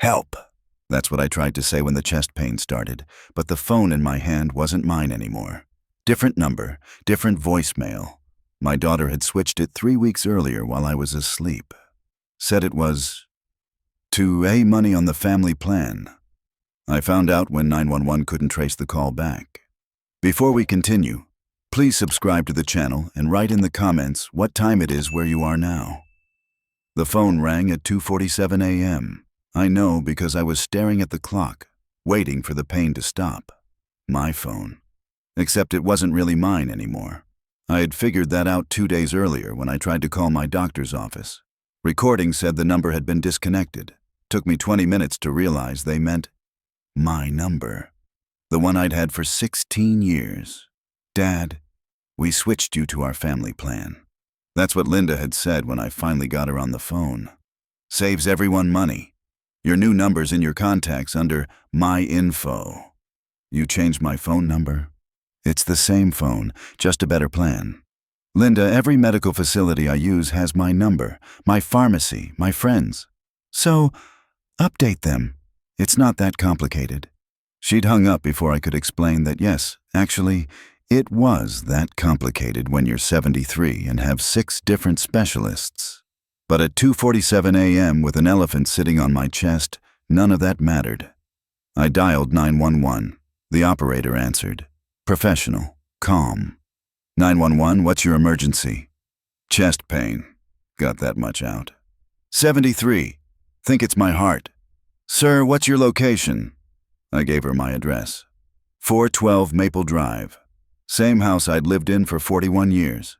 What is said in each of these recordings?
Help! That's what I tried to say when the chest pain started, but the phone in my hand wasn't mine anymore. Different number, different voicemail. My daughter had switched it 3 weeks earlier while I was asleep. Said it was to A money on the family plan. I found out when 911 couldn't trace the call back. Before we continue, please subscribe to the channel and write in the comments what time it is where you are now. The phone rang at 2:47 a.m. I know because I was staring at the clock, waiting for the pain to stop. My phone. Except it wasn't really mine anymore. I had figured that out 2 days earlier when I tried to call my doctor's office. Recording said the number had been disconnected. Took me 20 minutes to realize they meant my number. The one I'd had for 16 years. Dad, we switched you to our family plan. That's what Linda had said when I finally got her on the phone. Saves everyone money. Your new number's in your contacts under My Info. You changed my phone number? It's the same phone, just a better plan. Linda, every medical facility I use has my number, my pharmacy, my friends. So, update them. It's not that complicated. She'd hung up before I could explain that yes, actually, it was that complicated when you're 73 and have 6 different specialists. But at 2:47 a.m. with an elephant sitting on my chest, none of that mattered. I dialed 911. The operator answered. Professional, calm. 911, what's your emergency? Chest pain. Got that much out. 73. Think it's my heart. Sir, what's your location? I gave her my address. 412 Maple Drive. Same house I'd lived in for 41 years.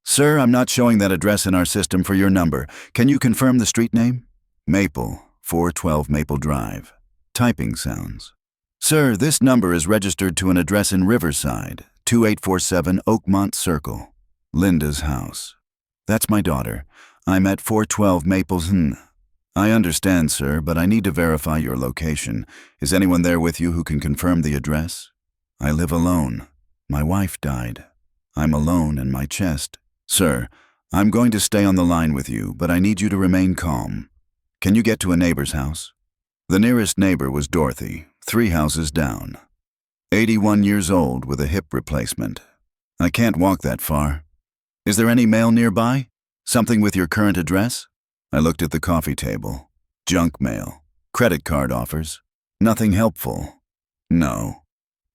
Sir, I'm not showing that address in our system for your number. Can you confirm the street name? Maple, 412 Maple Drive. Typing sounds. Sir, this number is registered to an address in Riverside, 2847 Oakmont Circle. Linda's house. That's my daughter. I'm at 412 Maples. I understand, sir, but I need to verify your location. Is anyone there with you who can confirm the address? I live alone. My wife died. I'm alone in my chest. Sir, I'm going to stay on the line with you, but I need you to remain calm. Can you get to a neighbor's house? The nearest neighbor was Dorothy, 3 houses down. 81 years old with a hip replacement. I can't walk that far. Is there any mail nearby? Something with your current address? I looked at the coffee table. Junk mail. Credit card offers. Nothing helpful. No.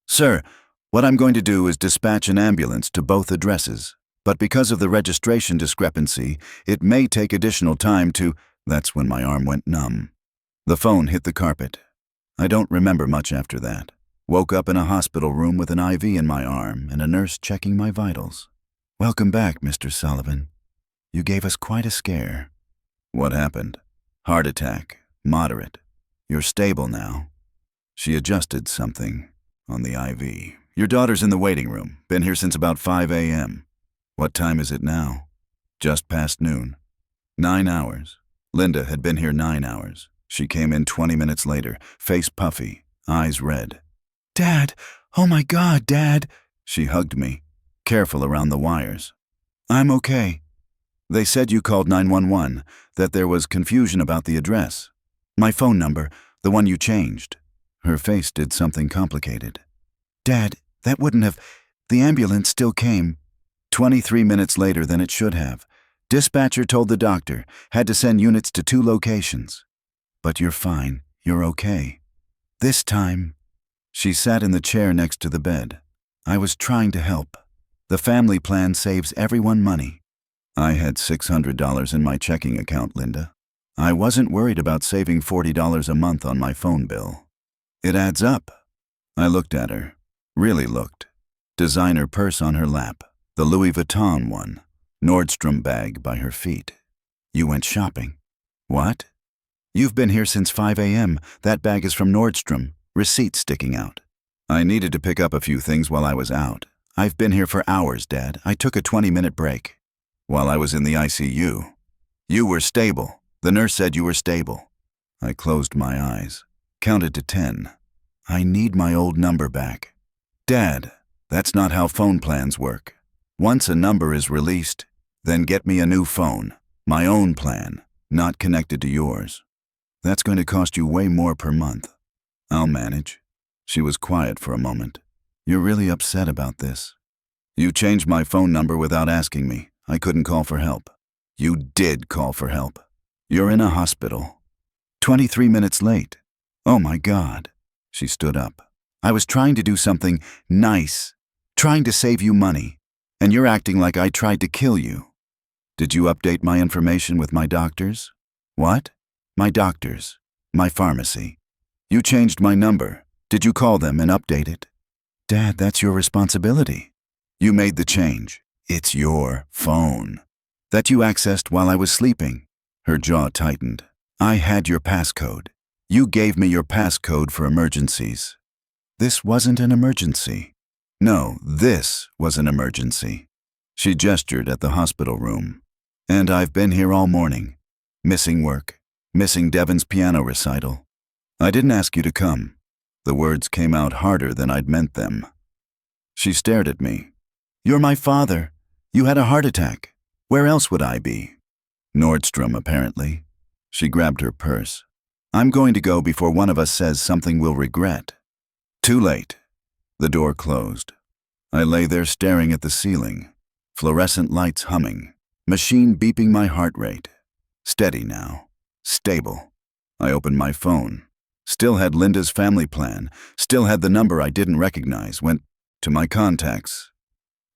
Sir, what I'm going to do is dispatch an ambulance to both addresses. But because of the registration discrepancy, it may take additional time to... That's when my arm went numb. The phone hit the carpet. I don't remember much after that. Woke up in a hospital room with an IV in my arm and a nurse checking my vitals. Welcome back, Mr. Sullivan. You gave us quite a scare. What happened? Heart attack. Moderate. You're stable now. She adjusted something on the IV. Your daughter's in the waiting room. Been here since about 5 a.m. What time is it now? Just past noon. 9 hours. Linda had been here 9 hours. She came in 20 minutes later, face puffy, eyes red. Dad! Oh my God, Dad! She hugged me, careful around the wires. I'm okay. They said you called 911, that there was confusion about the address. My phone number, the one you changed. Her face did something complicated. Dad, that wouldn't have... The ambulance still came. 23 minutes later than it should have. Dispatcher told the doctor, had to send units to 2 locations. But you're fine. You're okay. This time... She sat in the chair next to the bed. I was trying to help. The family plan saves everyone money. I had $600 in my checking account, Linda. I wasn't worried about saving $40 a month on my phone bill. It adds up. I looked at her. Really looked. Designer purse on her lap. The Louis Vuitton one. Nordstrom bag by her feet. You went shopping. What? You've been here since 5 a.m. That bag is from Nordstrom. Receipt sticking out. I needed to pick up a few things while I was out. I've been here for hours, Dad. I took a 20-minute break. While I was in the ICU. You were stable. The nurse said you were stable. I closed my eyes. Counted to 10. I need my old number back. Dad, that's not how phone plans work. Once a number is released, then get me a new phone. My own plan, not connected to yours. That's going to cost you way more per month. I'll manage. She was quiet for a moment. You're really upset about this. You changed my phone number without asking me. I couldn't call for help. You did call for help. You're in a hospital. 23 minutes late. Oh my God. She stood up. I was trying to do something nice, trying to save you money, and you're acting like I tried to kill you. Did you update my information with my doctors? What? My doctors. My pharmacy. You changed my number. Did you call them and update it? Dad, that's your responsibility. You made the change. It's your phone. That you accessed while I was sleeping. Her jaw tightened. I had your passcode. You gave me your passcode for emergencies. This wasn't an emergency. No, this was an emergency. She gestured at the hospital room. And I've been here all morning. Missing work. Missing Devon's piano recital. I didn't ask you to come. The words came out harder than I'd meant them. She stared at me. You're my father. You had a heart attack. Where else would I be? Nordstrom, apparently. She grabbed her purse. I'm going to go before one of us says something we'll regret. Too late. The door closed. I lay there staring at the ceiling. Fluorescent lights humming. Machine beeping my heart rate. Steady now. Stable. I opened my phone. Still had Linda's family plan. Still had the number I didn't recognize. Went to my contacts.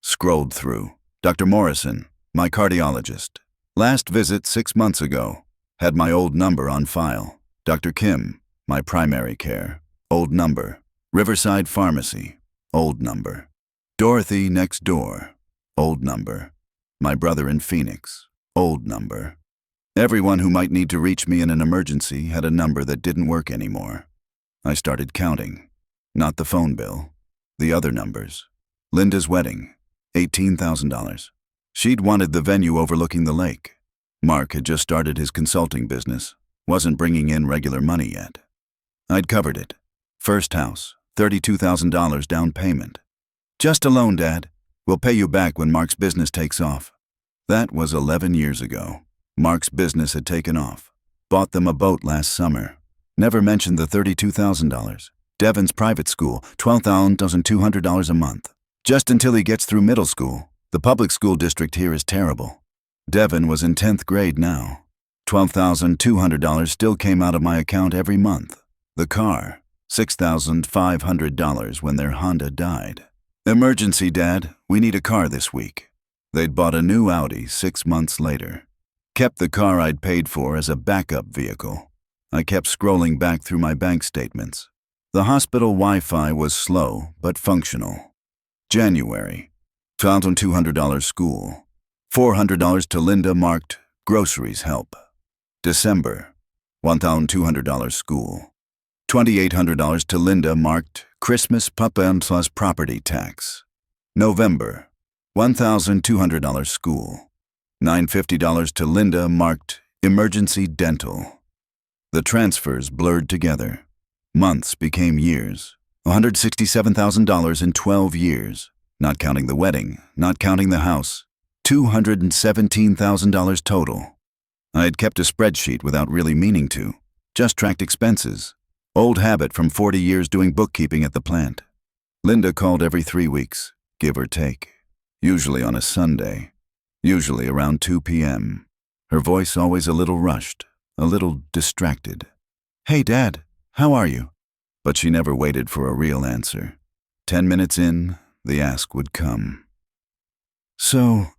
Scrolled through. Dr. Morrison, my cardiologist. Last visit 6 months ago. Had my old number on file. Dr. Kim, my primary care. Old number. Riverside Pharmacy. Old number. Dorothy next door. Old number. My brother in Phoenix. Old number. Everyone who might need to reach me in an emergency had a number that didn't work anymore. I started counting. Not the phone bill. The other numbers. Linda's wedding. $18,000. She'd wanted the venue overlooking the lake. Mark had just started his consulting business. Wasn't bringing in regular money yet. I'd covered it. First house. $32,000 down payment. Just a loan, Dad. We'll pay you back when Mark's business takes off. That was 11 years ago. Mark's business had taken off. Bought them a boat last summer. Never mentioned the $32,000. Devon's private school, $12,200 a month. Just until he gets through middle school. The public school district here is terrible. Devon was in 10th grade now. $12,200 still came out of my account every month. The car, $6,500 when their Honda died. Emergency, Dad. We need a car this week. They'd bought a new Audi 6 months later. Kept the car I'd paid for as a backup vehicle. I kept scrolling back through my bank statements. The hospital Wi-Fi was slow but functional. January, $1,200 school. $400 to Linda marked groceries help. December, $1,200 school. $2,800 to Linda marked Christmas papa plus property tax. November, $1,200 school. $950 to Linda marked emergency dental. The transfers blurred together. Months became years. $167,000 in 12 years. Not counting the wedding, not counting the house. $217,000 total. I had kept a spreadsheet without really meaning to. Just tracked expenses. Old habit from 40 years doing bookkeeping at the plant. Linda called every 3 weeks, give or take. Usually on a Sunday. Usually around 2 p.m. Her voice always a little rushed, a little distracted. Hey, Dad, how are you? But she never waited for a real answer. 10 minutes in, the ask would come. So,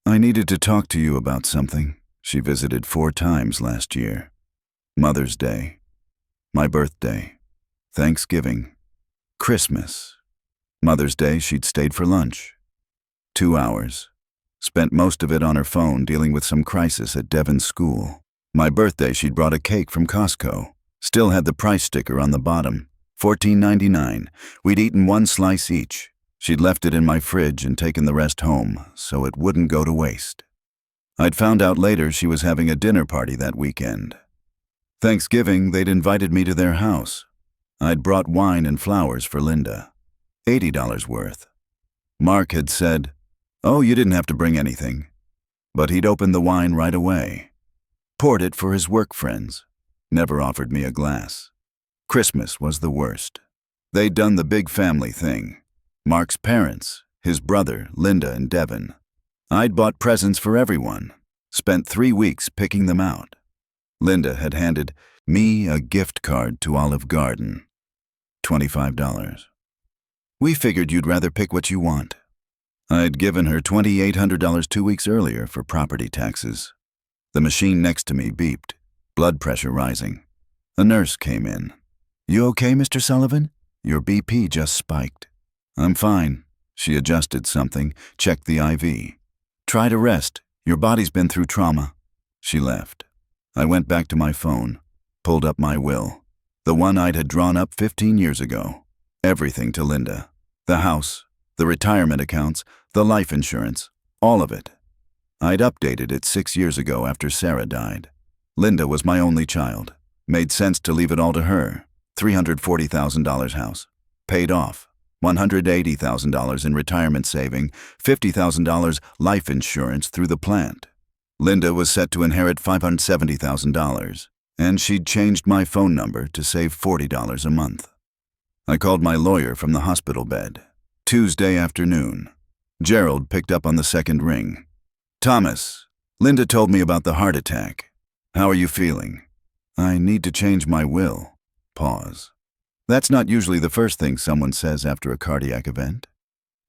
I needed to talk to you about something. She visited 4 times last year. Mother's Day. My birthday. Thanksgiving. Christmas. Mother's Day, she'd stayed for lunch. 2 hours. Spent most of it on her phone dealing with some crisis at Devon's school. My birthday, she'd brought a cake from Costco. Still had the price sticker on the bottom. $14.99. We'd eaten 1 slice each. She'd left it in my fridge and taken the rest home, so it wouldn't go to waste. I'd found out later she was having a dinner party that weekend. Thanksgiving, they'd invited me to their house. I'd brought wine and flowers for Linda. $80 worth. Mark had said, "Oh, you didn't have to bring anything." But he'd opened the wine right away. Poured it for his work friends. Never offered me a glass. Christmas was the worst. They'd done the big family thing. Mark's parents, his brother, Linda and Devin. I'd bought presents for everyone. Spent 3 weeks picking them out. Linda had handed me a gift card to Olive Garden. $25. We figured you'd rather pick what you want. I'd given her $2,800 2 weeks earlier for property taxes. The machine next to me beeped, blood pressure rising. A nurse came in. You okay, Mr. Sullivan? Your BP just spiked. I'm fine. She adjusted something, checked the IV. Try to rest. Your body's been through trauma. She left. I went back to my phone, pulled up my will, the one I'd had drawn up 15 years ago. Everything to Linda. The house, the retirement accounts, the life insurance, all of it. I'd updated it 6 years ago after Sarah died. Linda was my only child. Made sense to leave it all to her. $340,000 house. Paid off. $180,000 in retirement saving, $50,000 life insurance through the plant. Linda was set to inherit $570,000, and she'd changed my phone number to save $40 a month. I called my lawyer from the hospital bed. Tuesday afternoon. Gerald picked up on the second ring. Thomas, Linda told me about the heart attack. How are you feeling? I need to change my will. Pause. That's not usually the first thing someone says after a cardiac event.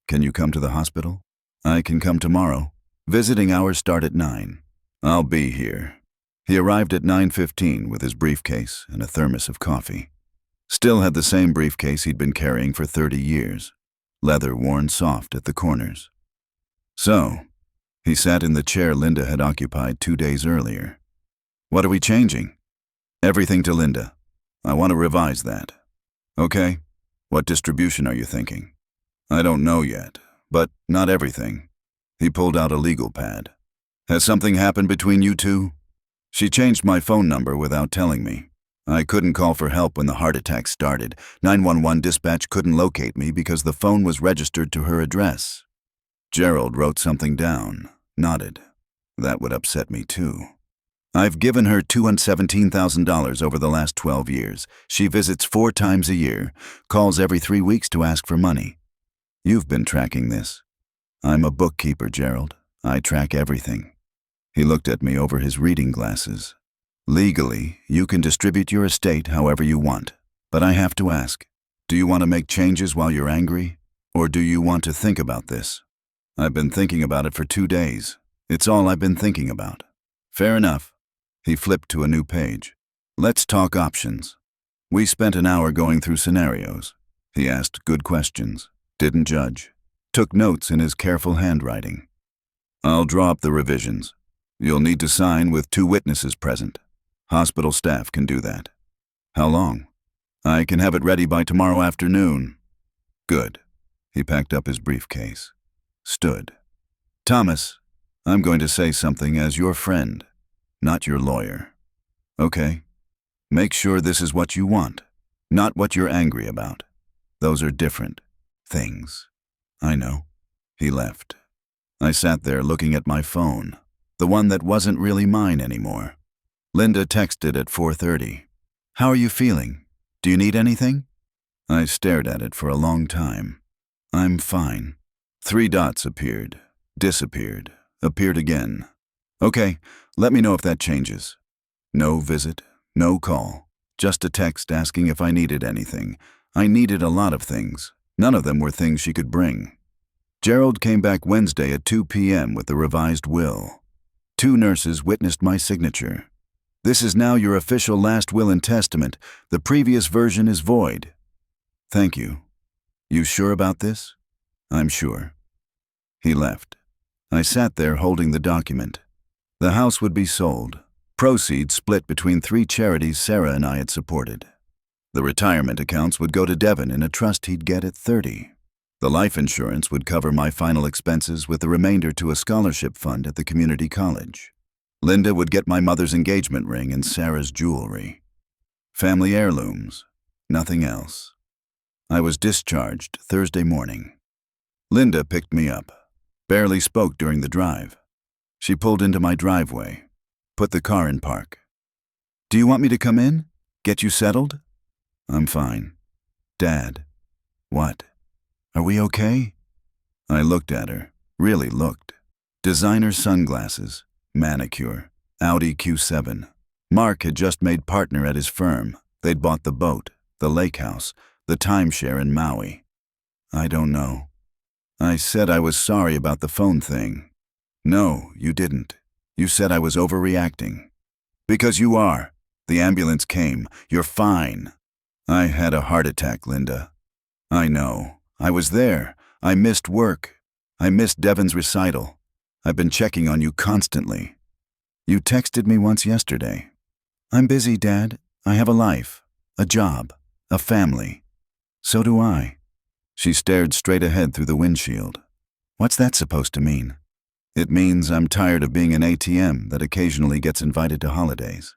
Can you come to the hospital? I can come tomorrow. Visiting hours start at 9. I'll be here. He arrived at 9:15 with his briefcase and a thermos of coffee. Still had the same briefcase he'd been carrying for 30 years. Leather worn soft at the corners. So, he sat in the chair Linda had occupied 2 days earlier. What are we changing? Everything to Linda. I want to revise that. Okay. What distribution are you thinking? I don't know yet, but not everything. He pulled out a legal pad. Has something happened between you two? She changed my phone number without telling me. I couldn't call for help when the heart attack started. 911 dispatch couldn't locate me because the phone was registered to her address. Gerald wrote something down, nodded. That would upset me too. I've given her $217,000 over the last 12 years. She visits 4 times a year, calls every 3 weeks to ask for money. You've been tracking this. I'm a bookkeeper, Gerald. I track everything. He looked at me over his reading glasses. Legally, you can distribute your estate however you want, but I have to ask, do you want to make changes while you're angry, or do you want to think about this? I've been thinking about it for 2 days. It's all I've been thinking about. Fair enough. He flipped to a new page. Let's talk options. We spent an hour going through scenarios. He asked good questions, didn't judge, took notes in his careful handwriting. I'll draw up the revisions. You'll need to sign with 2 witnesses present. Hospital staff can do that. How long? I can have it ready by tomorrow afternoon. Good. He packed up his briefcase. Stood. Thomas, I'm going to say something as your friend, not your lawyer. Okay? Make sure this is what you want, not what you're angry about. Those are different things. I know. He left. I sat there looking at my phone, the one that wasn't really mine anymore. Linda texted at 4:30. How are you feeling? Do you need anything? I stared at it for a long time. I'm fine. 3 dots appeared, disappeared, appeared again. Okay, let me know if that changes. No visit, no call, just a text asking if I needed anything. I needed a lot of things. None of them were things she could bring. Gerald came back Wednesday at 2 p.m. with the revised will. 2 nurses witnessed my signature. This is now your official last will and testament. The previous version is void. Thank you. You sure about this? I'm sure. He left. I sat there holding the document. The house would be sold. Proceeds split between 3 charities Sarah and I had supported. The retirement accounts would go to Devin in a trust he'd get at 30. The life insurance would cover my final expenses with the remainder to a scholarship fund at the community college. Linda would get my mother's engagement ring and Sarah's jewelry. Family heirlooms, nothing else. I was discharged Thursday morning. Linda picked me up, barely spoke during the drive. She pulled into my driveway, put the car in park. Do you want me to come in? Get you settled? I'm fine. Dad. What? Are we okay? I looked at her. Really looked. Designer sunglasses. Manicure. Audi Q7. Mark had just made partner at his firm. They'd bought the boat, the lake house, the timeshare in Maui. I don't know. I said I was sorry about the phone thing. No, you didn't. You said I was overreacting. Because you are. The ambulance came. You're fine. I had a heart attack, Linda. I know. I was there. I missed work. I missed Devon's recital. I've been checking on you constantly. You texted me once yesterday. I'm busy, Dad. I have a life, a job, a family. So do I. She stared straight ahead through the windshield. What's that supposed to mean? It means I'm tired of being an ATM that occasionally gets invited to holidays.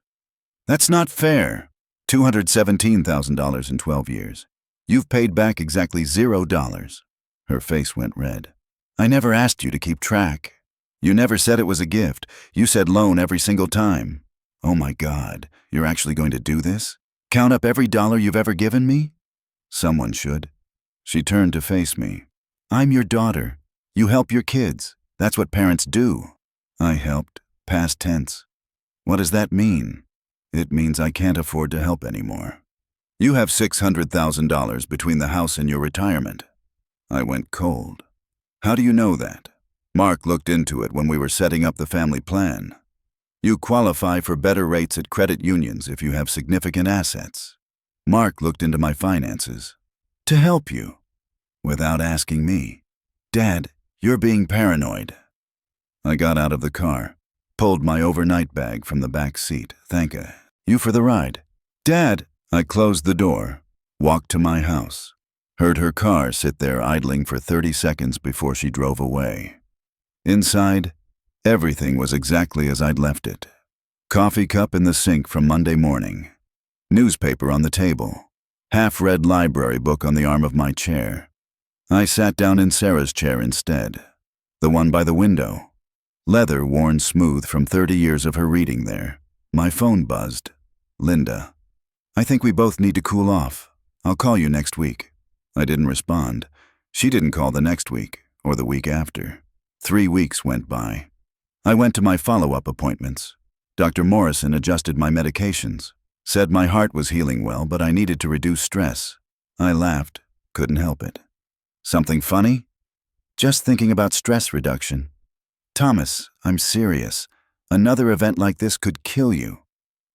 That's not fair. $217,000 in 12 years. You've paid back exactly $0. Her face went red. I never asked you to keep track. You never said it was a gift. You said loan every single time. Oh my God, you're actually going to do this? Count up every dollar you've ever given me? Someone should. She turned to face me. I'm your daughter. You help your kids. That's what parents do. I helped. Past tense. What does that mean? It means I can't afford to help anymore. You have $600,000 between the house and your retirement. I went cold. How do you know that? Mark looked into it when we were setting up the family plan. You qualify for better rates at credit unions if you have significant assets. Mark looked into my finances. To help you. Without asking me. Dad, you're being paranoid. I got out of the car, pulled my overnight bag from the back seat. Thank you for the ride. Dad, I closed the door, walked to my house, heard her car sit there idling for 30 seconds before she drove away. Inside, everything was exactly as I'd left it. Coffee cup in the sink from Monday morning. Newspaper on the table. Half-read library book on the arm of my chair. I sat down in Sarah's chair instead, the one by the window. Leather worn smooth from 30 years of her reading there. My phone buzzed. Linda. I think we both need to cool off. I'll call you next week. I didn't respond. She didn't call the next week, or the week after. 3 weeks went by. I went to my follow-up appointments. Dr. Morrison adjusted my medications, said my heart was healing well, but I needed to reduce stress. I laughed, couldn't help it. Something funny? Just thinking about stress reduction. Thomas, I'm serious. Another event like this could kill you.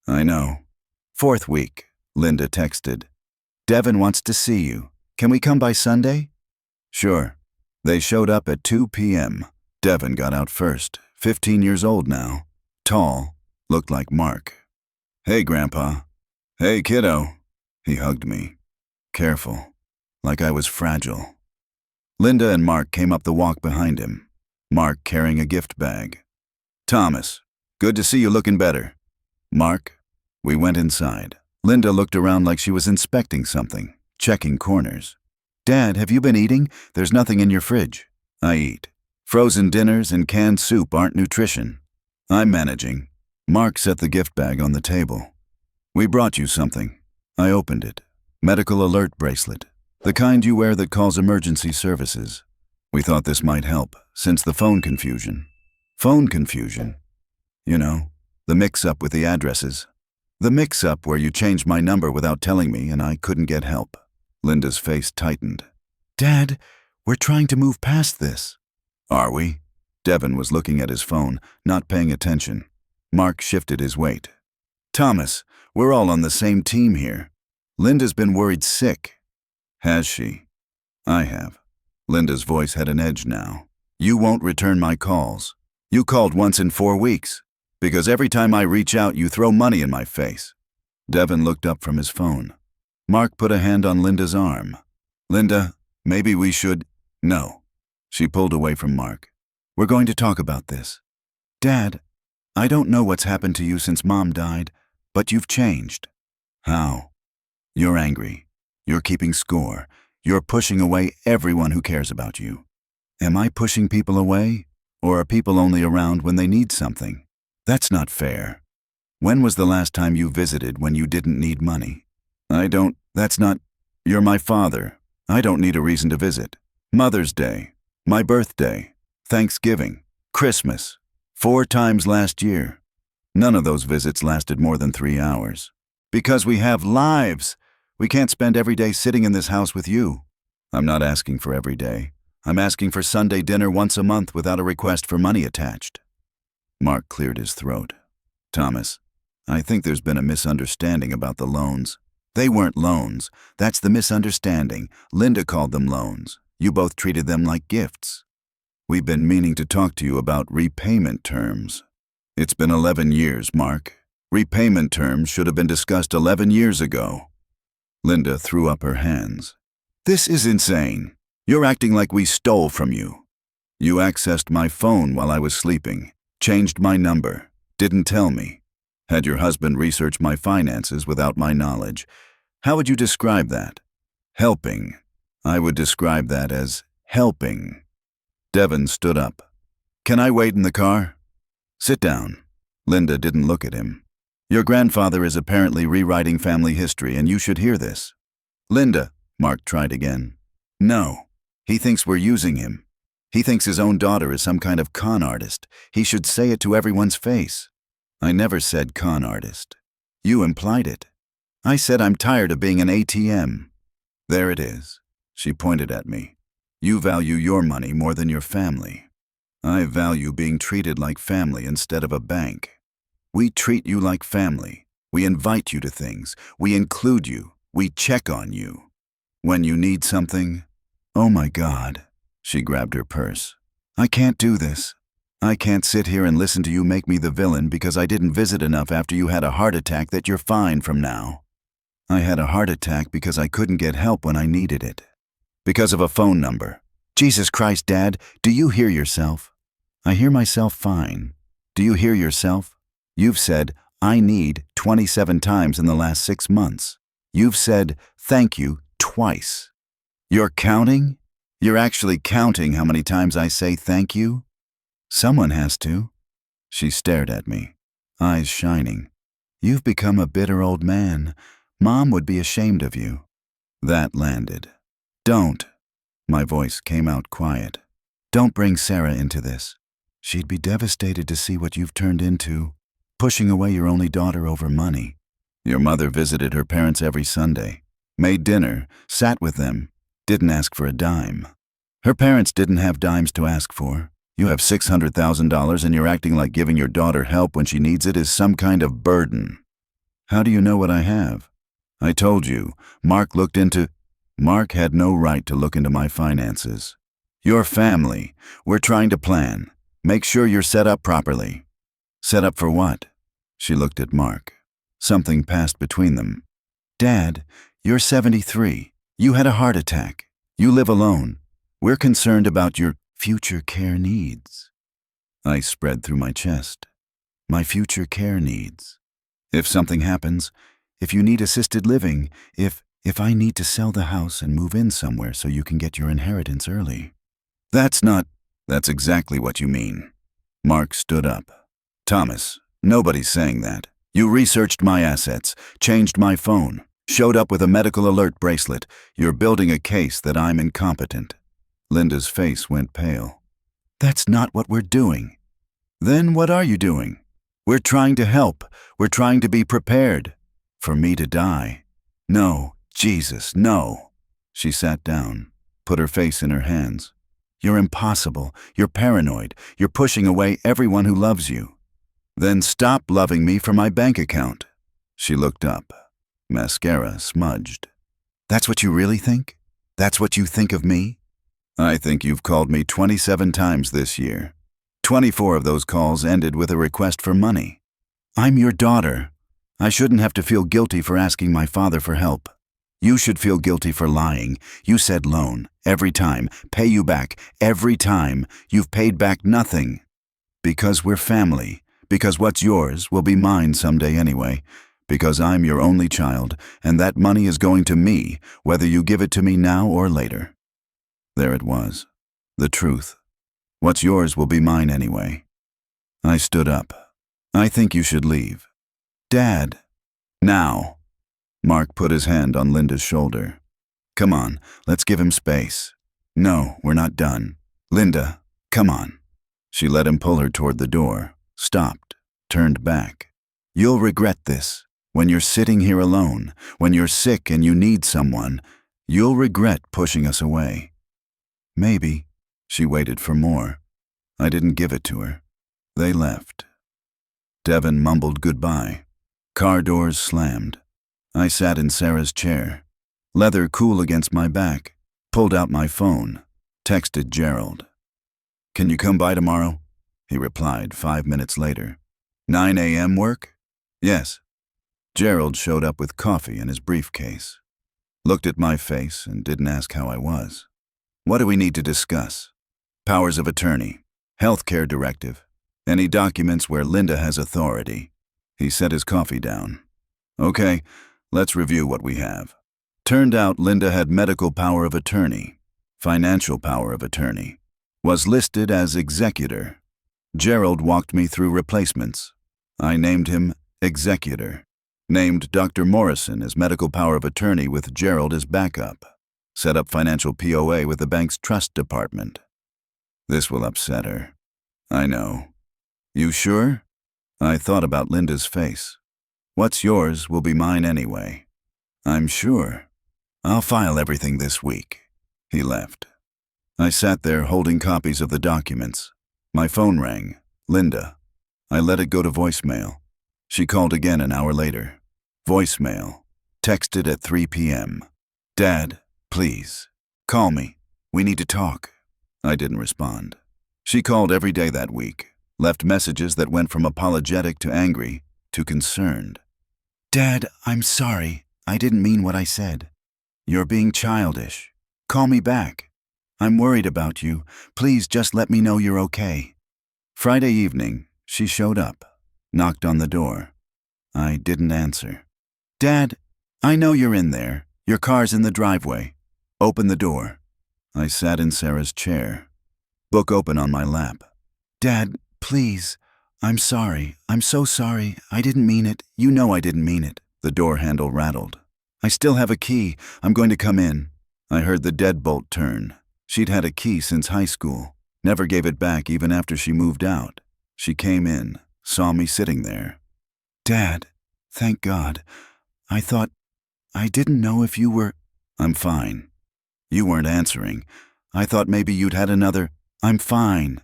I know. 4th week, Linda texted. Devon wants to see you. Can we come by Sunday? Sure. They showed up at 2 p.m. Devon got out first, 15 years old now. Tall, looked like Mark. Hey, Grandpa. Hey, kiddo. He hugged me. Careful, like I was fragile. Linda and Mark came up the walk behind him, Mark carrying a gift bag. Thomas, good to see you looking better. Mark, we went inside. Linda looked around like she was inspecting something, checking corners. Dad, have you been eating? There's nothing in your fridge. I eat. Frozen dinners and canned soup aren't nutrition. I'm managing. Mark set the gift bag on the table. We brought you something. I opened it. Medical alert bracelet. The kind you wear that calls emergency services. We thought this might help, since the phone confusion. Phone confusion? You know, the mix-up with the addresses. The mix-up where you changed my number without telling me and I couldn't get help. Linda's face tightened. Dad, we're trying to move past this. Are we? Devon was looking at his phone, not paying attention. Mark shifted his weight. Thomas, we're all on the same team here. Linda's been worried sick. Has she? I have. Linda's voice had an edge now. You won't return my calls. You called once in 4 weeks. Because every time I reach out, you throw money in my face. Devon looked up from his phone. Mark put a hand on Linda's arm. Linda, maybe we should... No. She pulled away from Mark. We're going to talk about this. Dad, I don't know what's happened to you since Mom died, but you've changed. How? You're angry. You're keeping score. You're pushing away everyone who cares about you. Am I pushing people away? Or are people only around when they need something? That's not fair. When was the last time you visited when you didn't need money? That's not, you're my father. I don't need a reason to visit. Mother's Day, my birthday, Thanksgiving, Christmas, 4 times last year. None of those visits lasted more than 3 hours. Because we have lives. We can't spend every day sitting in this house with you. I'm not asking for every day. I'm asking for Sunday dinner once a month without a request for money attached. Mark cleared his throat. Thomas, I think there's been a misunderstanding about the loans. They weren't loans. That's the misunderstanding. Linda called them loans. You both treated them like gifts. We've been meaning to talk to you about repayment terms. It's been 11 years, Mark. Repayment terms should have been discussed 11 years ago. Linda threw up her hands. This is insane. You're acting like we stole from you. You accessed my phone while I was sleeping, changed my number, didn't tell me. Had your husband research my finances without my knowledge. How would you describe that? Helping. I would describe that as helping. Devon stood up. Can I wait in the car? Sit down. Linda didn't look at him. Your grandfather is apparently rewriting family history, and you should hear this. Linda, Mark tried again. No. He thinks we're using him. He thinks his own daughter is some kind of con artist. He should say it to everyone's face. I never said con artist. You implied it. I said I'm tired of being an ATM. There it is. She pointed at me. You value your money more than your family. I value being treated like family instead of a bank. We treat you like family. We invite you to things. We include you. We check on you. When you need something, oh my God, she grabbed her purse. I can't do this. I can't sit here and listen to you make me the villain because I didn't visit enough after you had a heart attack that you're fine from now. I had a heart attack because I couldn't get help when I needed it. Because of a phone number. Jesus Christ, Dad, do you hear yourself? I hear myself fine. Do you hear yourself? You've said, I need 27 times in the last 6 months. You've said, thank you, twice. You're counting? You're actually counting how many times I say thank you? Someone has to. She stared at me, eyes shining. You've become a bitter old man. Mom would be ashamed of you. That landed. Don't. My voice came out quiet. Don't bring Sarah into this. She'd be devastated to see what you've turned into, pushing away your only daughter over money. Your mother visited her parents every Sunday, made dinner, sat with them, didn't ask for a dime. Her parents didn't have dimes to ask for. You have $600,000 and you're acting like giving your daughter help when she needs it is some kind of burden. How do you know what I have? I told you, Mark had no right to look into my finances. Your family, we're trying to plan. Make sure you're set up properly. Set up for what? She looked at Mark. Something passed between them. Dad, you're 73. You had a heart attack. You live alone. We're concerned about your future care needs. I spread through my chest. My future care needs. If something happens, if you need assisted living, if I need to sell the house and move in somewhere so you can get your inheritance early. That's exactly what you mean. Mark stood up. Thomas, nobody's saying that. You researched my assets, changed my phone, showed up with a medical alert bracelet. You're building a case that I'm incompetent. Linda's face went pale. That's not what we're doing. Then what are you doing? We're trying to help. We're trying to be prepared. For me to die. No, Jesus, no. She sat down, put her face in her hands. You're impossible. You're paranoid. You're pushing away everyone who loves you. Then stop loving me for my bank account. She looked up. Mascara smudged. That's what you really think? That's what you think of me? I think you've called me 27 times this year. 24 of those calls ended with a request for money. I'm your daughter. I shouldn't have to feel guilty for asking my father for help. You should feel guilty for lying. You said loan. Every time. Pay you back. Every time. You've paid back nothing. Because we're family. Because what's yours will be mine someday anyway. Because I'm your only child, and that money is going to me, whether you give it to me now or later. There it was. The truth. What's yours will be mine anyway. I stood up. I think you should leave. Dad. Now. Mark put his hand on Linda's shoulder. Come on, let's give him space. No, we're not done. Linda, come on. She let him pull her toward the door, stopped, turned back. You'll regret this. When you're sitting here alone, when you're sick and you need someone, you'll regret pushing us away. Maybe. She waited for more. I didn't give it to her. They left. Devin mumbled goodbye. Car doors slammed. I sat in Sarah's chair, leather cool against my back, pulled out my phone, texted Gerald. Can you come by tomorrow? He replied 5 minutes later. 9 a.m. work? Yes. Gerald showed up with coffee and his briefcase. Looked at my face and didn't ask how I was. What do we need to discuss? Powers of attorney, healthcare directive, any documents where Linda has authority. He set his coffee down. Okay, let's review what we have. Turned out Linda had medical power of attorney, financial power of attorney, was listed as executor. Gerald walked me through replacements. I named him executor. Named Dr. Morrison as medical power of attorney with Gerald as backup. Set up financial POA with the bank's trust department. This will upset her. I know. You sure? I thought about Linda's face. What's yours will be mine anyway. I'm sure. I'll file everything this week. He left. I sat there holding copies of the documents. My phone rang. Linda. I let it go to voicemail. She called again an hour later. Voicemail. Texted at 3 p.m. Dad, please, call me. We need to talk. I didn't respond. She called every day that week, left messages that went from apologetic to angry to concerned. Dad, I'm sorry. I didn't mean what I said. You're being childish. Call me back. I'm worried about you. Please just let me know you're okay. Friday evening, she showed up, knocked on the door. I didn't answer. Dad, I know you're in there. Your car's in the driveway. Open the door. I sat in Sarah's chair, book open on my lap. Dad, please. I'm sorry. I'm so sorry. I didn't mean it. You know I didn't mean it. The door handle rattled. I still have a key. I'm going to come in. I heard the deadbolt turn. She'd had a key since high school. Never gave it back even after she moved out. She came in, saw me sitting there. Dad, thank God. I didn't know if you were... I'm fine. You weren't answering. I thought maybe you'd had another... I'm fine.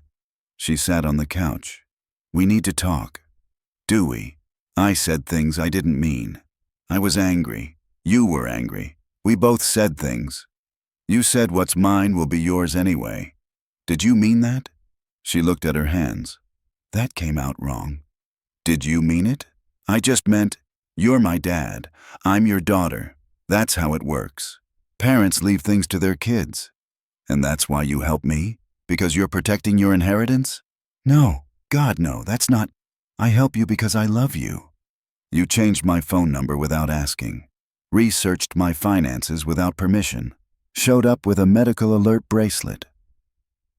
She sat on the couch. We need to talk. Do we? I said things I didn't mean. I was angry. You were angry. We both said things. You said what's mine will be yours anyway. Did you mean that? She looked at her hands. That came out wrong. Did you mean it? I just meant, you're my dad. I'm your daughter. That's how it works. Parents leave things to their kids. And that's why you help me? Because you're protecting your inheritance? No, God no, that's not... I help you because I love you. You changed my phone number without asking. Researched my finances without permission. Showed up with a medical alert bracelet.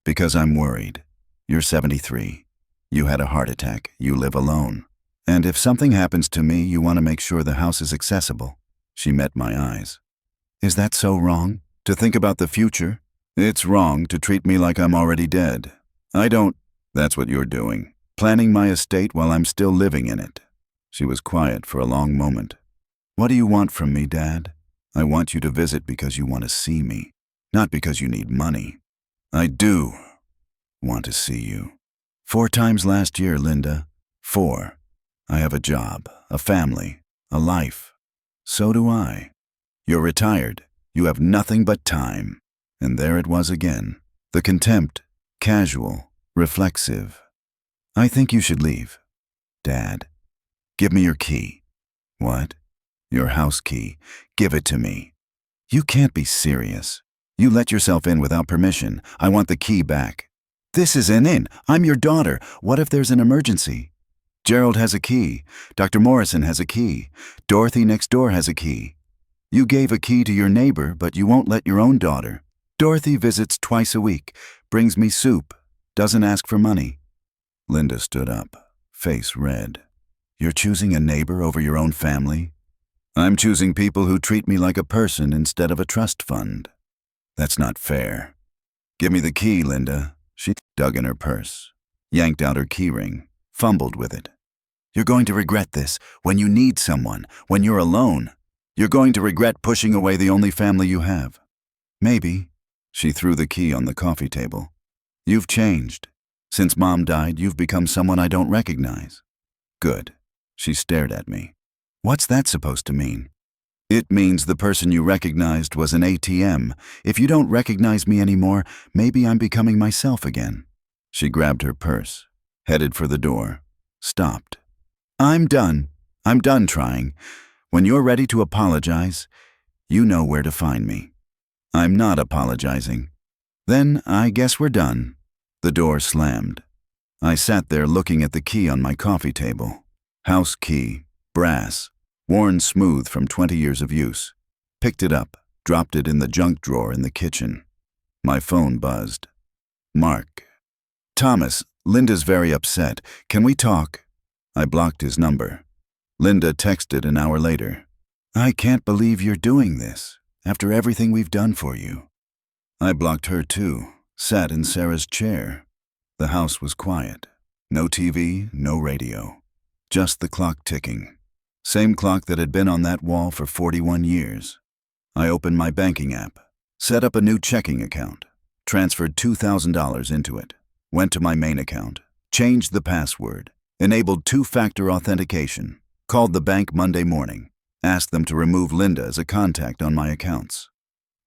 Because I'm worried. You're 73. You had a heart attack. You live alone. And if something happens to me, you want to make sure the house is accessible. She met my eyes. Is that so wrong? To think about the future? It's wrong to treat me like I'm already dead. I don't... That's what you're doing. Planning my estate while I'm still living in it. She was quiet for a long moment. What do you want from me, Dad? I want you to visit because you want to see me, not because you need money. I do want to see you. 4 times last year, Linda. 4. I have a job, a family, a life. So do I. You're retired. You have nothing but time. And there it was again. The contempt, casual, reflexive. I think you should leave. Dad, give me your key. What? Your house key. Give it to me. You can't be serious. You let yourself in without permission. I want the key back. This isn't in. I'm your daughter. What if there's an emergency? Gerald has a key. Dr. Morrison has a key. Dorothy next door has a key. You gave a key to your neighbor, but you won't let your own daughter. Dorothy visits twice a week, brings me soup, doesn't ask for money. Linda stood up, face red. You're choosing a neighbor over your own family? I'm choosing people who treat me like a person instead of a trust fund. That's not fair. Give me the key, Linda. She dug in her purse, yanked out her keyring, fumbled with it. You're going to regret this when you need someone, when you're alone. You're going to regret pushing away the only family you have. Maybe. She threw the key on the coffee table. You've changed. Since Mom died, you've become someone I don't recognize. Good. She stared at me. What's that supposed to mean? It means the person you recognized was an ATM. If you don't recognize me anymore, maybe I'm becoming myself again. She grabbed her purse, headed for the door, stopped. I'm done. I'm done trying. When you're ready to apologize, you know where to find me. I'm not apologizing. Then I guess we're done. The door slammed. I sat there looking at the key on my coffee table. House key, brass, worn smooth from 20 years of use. Picked it up, dropped it in the junk drawer in the kitchen. My phone buzzed. Mark. Thomas, Linda's very upset. Can we talk? I blocked his number. Linda texted an hour later. I can't believe you're doing this, after everything we've done for you. I blocked her too, sat in Sarah's chair. The house was quiet. No TV, no radio. Just the clock ticking. Same clock that had been on that wall for 41 years. I opened my banking app, set up a new checking account, transferred $2,000 into it, went to my main account, changed the password, enabled two-factor authentication, called the bank Monday morning, asked them to remove Linda as a contact on my accounts.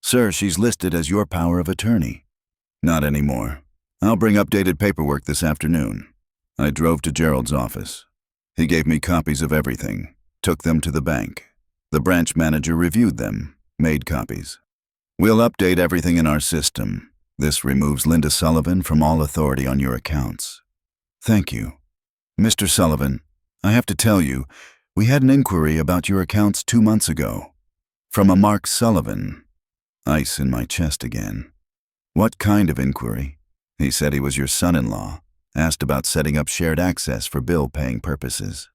Sir, she's listed as your power of attorney. Not anymore. I'll bring updated paperwork this afternoon. I drove to Gerald's office. He gave me copies of everything, took them to the bank. The branch manager reviewed them, made copies. We'll update everything in our system. This removes Linda Sullivan from all authority on your accounts. Thank you. Mr. Sullivan, I have to tell you, we had an inquiry about your accounts 2 months ago. From a Mark Sullivan. Ice in my chest again. What kind of inquiry? He said he was your son-in-law, asked about setting up shared access for bill-paying purposes.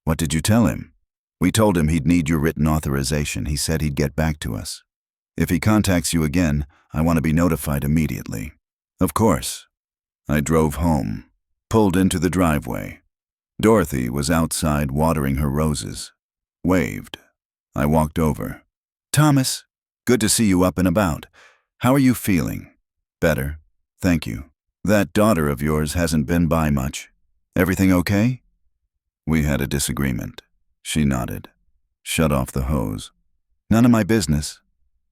What did you tell him? We told him he'd need your written authorization. He said he'd get back to us. If he contacts you again, I want to be notified immediately. Of course. I drove home, pulled into the driveway. Dorothy was outside watering her roses. Waved. I walked over. Thomas, good to see you up and about. How are you feeling? Better, thank you. That daughter of yours hasn't been by much. Everything okay? We had a disagreement. She nodded. Shut off the hose. None of my business.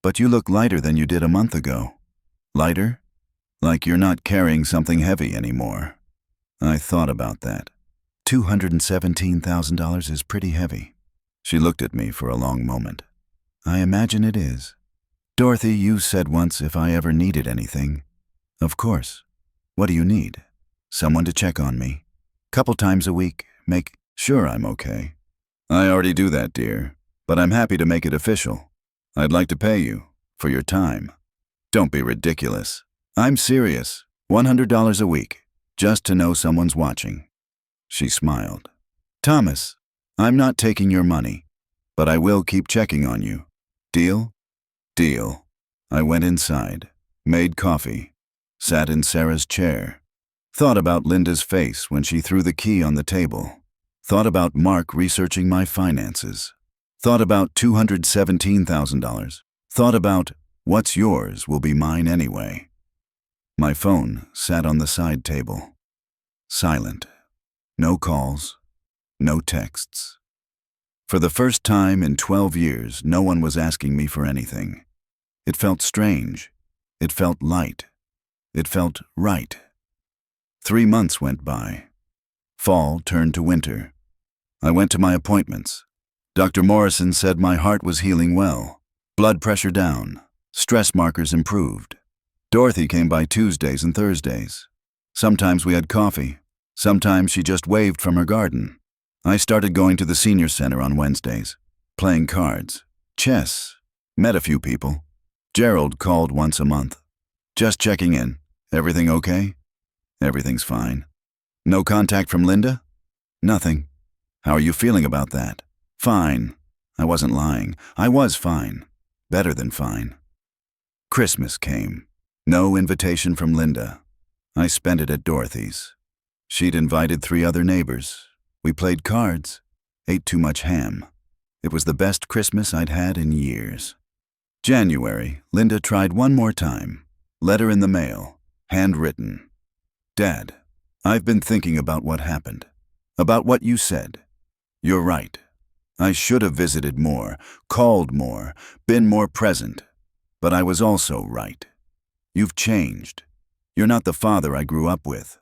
But you look lighter than you did a month ago. Lighter? Like you're not carrying something heavy anymore. I thought about that. $217,000 is pretty heavy. She looked at me for a long moment. I imagine it is. Dorothy, you said once if I ever needed anything. Of course. What do you need? Someone to check on me. Couple times a week, make sure I'm okay. I already do that, dear, but I'm happy to make it official. I'd like to pay you for your time. Don't be ridiculous. I'm serious. $100 a week, just to know someone's watching. She smiled. Thomas, I'm not taking your money, but I will keep checking on you. Deal? Deal. I went inside, made coffee, sat in Sarah's chair, thought about Linda's face when she threw the key on the table, thought about Mark researching my finances, thought about $217,000, thought about what's yours will be mine anyway. My phone sat on the side table. Silent. No calls. No texts. For the first time in 12 years, no one was asking me for anything. It felt strange. It felt light. It felt right. 3 months went by. Fall turned to winter. I went to my appointments. Dr. Morrison said my heart was healing well. Blood pressure down. Stress markers improved. Dorothy came by Tuesdays and Thursdays. Sometimes we had coffee. Sometimes she just waved from her garden. I started going to the senior center on Wednesdays, playing cards, chess, met a few people. Gerald called once a month. Just checking in. Everything okay? Everything's fine. No contact from Linda? Nothing. How are you feeling about that? Fine. I wasn't lying. I was fine. Better than fine. Christmas came. No invitation from Linda. I spent it at Dorothy's. She'd invited 3 other neighbors. We played cards, ate too much ham. It was the best Christmas I'd had in years. January, Linda tried one more time. Letter in the mail, handwritten. Dad, I've been thinking about what happened, about what you said. You're right. I should have visited more, called more, been more present. But I was also right. You've changed. You're not the father I grew up with.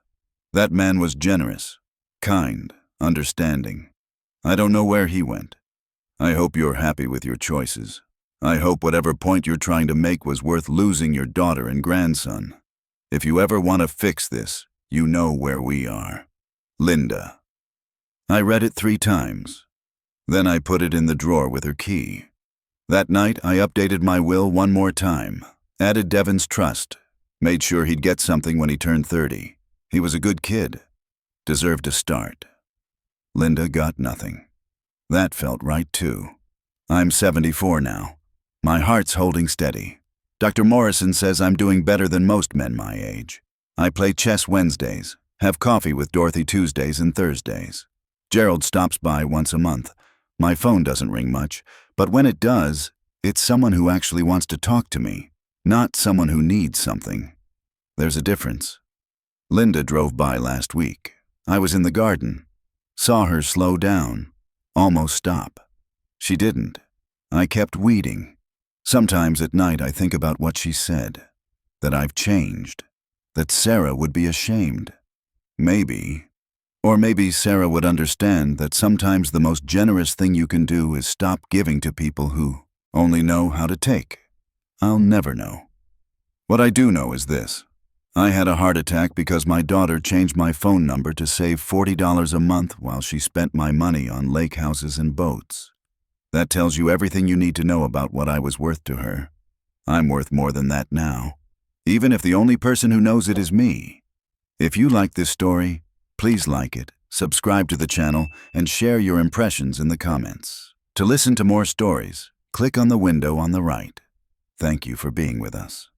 That man was generous, kind, understanding. I don't know where he went. I hope you're happy with your choices. I hope whatever point you're trying to make was worth losing your daughter and grandson. If you ever want to fix this, you know where we are. Linda. I read it 3 times. Then I put it in the drawer with her key. That night, I updated my will one more time, added Devin's trust, made sure he'd get something when he turned 30. He was a good kid, deserved a start. Linda got nothing. That felt right too. I'm 74 now. My heart's holding steady. Dr. Morrison says I'm doing better than most men my age. I play chess Wednesdays, have coffee with Dorothy Tuesdays and Thursdays. Gerald stops by once a month. My phone doesn't ring much, but when it does, it's someone who actually wants to talk to me, not someone who needs something. There's a difference. Linda drove by last week. I was in the garden. Saw her slow down, almost stop. She didn't. I kept weeding. Sometimes at night I think about what she said, that I've changed, that Sarah would be ashamed. Maybe. Or maybe Sarah would understand that sometimes the most generous thing you can do is stop giving to people who only know how to take. I'll never know. What I do know is this. I had a heart attack because my daughter changed my phone number to save $40 a month while she spent my money on lake houses and boats. That tells you everything you need to know about what I was worth to her. I'm worth more than that now, even if the only person who knows it is me. If you like this story, please like it, subscribe to the channel, and share your impressions in the comments. To listen to more stories, click on the window on the right. Thank you for being with us.